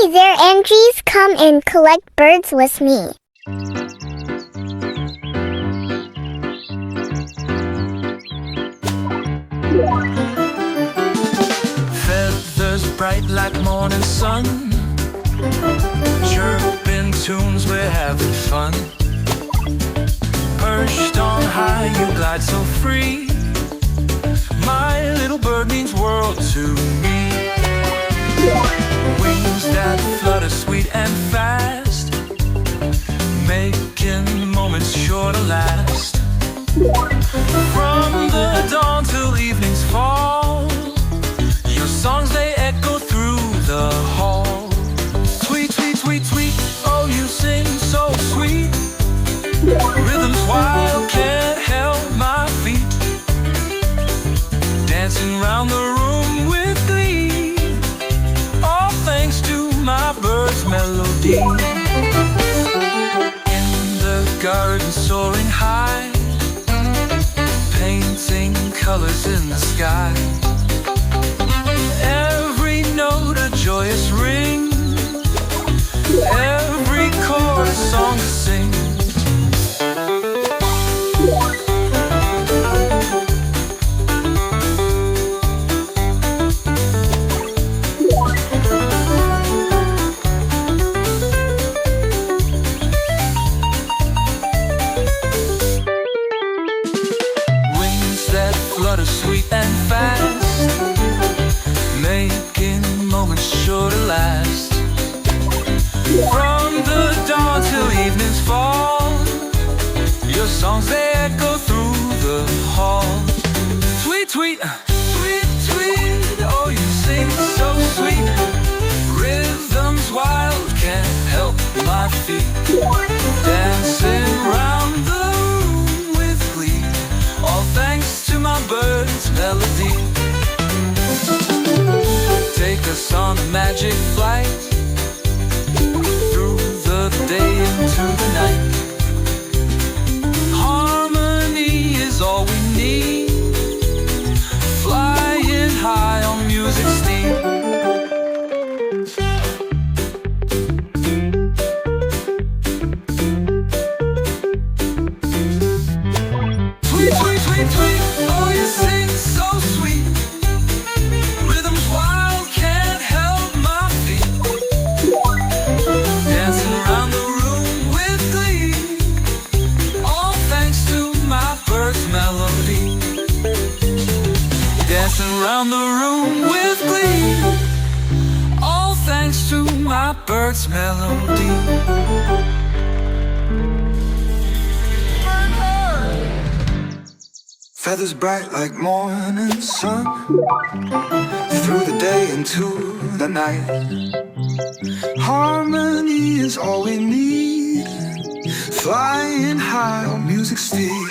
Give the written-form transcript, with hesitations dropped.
Hi there, Andries. Come and collect birds with me. Feathers bright like morning sun, chirping tunes, we're having fun. Perched on high, you glide so free. My little bird means world to me. Wings that flutter sweet and fast, making moments sure to last. From the dawn till evenings fall, your songs they echo through the hall. Tweet, tweet, tweet, tweet, oh you sing so sweet. Rhythms wild, can't help my feet. Dancing round the room with glee, all thanks to my bird's melody. In the garden soaring high, painting colors in the sky. Every note a joyous ring, every chord a song to sing. Flutter sweet and fast, making moments sure to last. From the dawn till evenings fall, your songs they echo through the hall. Tweet, tweet, tweet, tweet, oh you sing so sweet. Rhythms wild, can't help my feet. Dancing round the room with glee, all thanks to my bird's melody. Take us on a magic flight, through the day into the night. Harmony is all we need, flying high on music's theme. Tweet, tweet, tweet, tweet, oh you sing so sweet. Rhythms wild, can't help my feet. Dancing around the room with glee, all thanks to my bird's melody. Dancing around the room with glee, all thanks to my bird's melody. Feathers bright like morning sun, through the day into the night. Harmony is all we need, flying high on music's feet.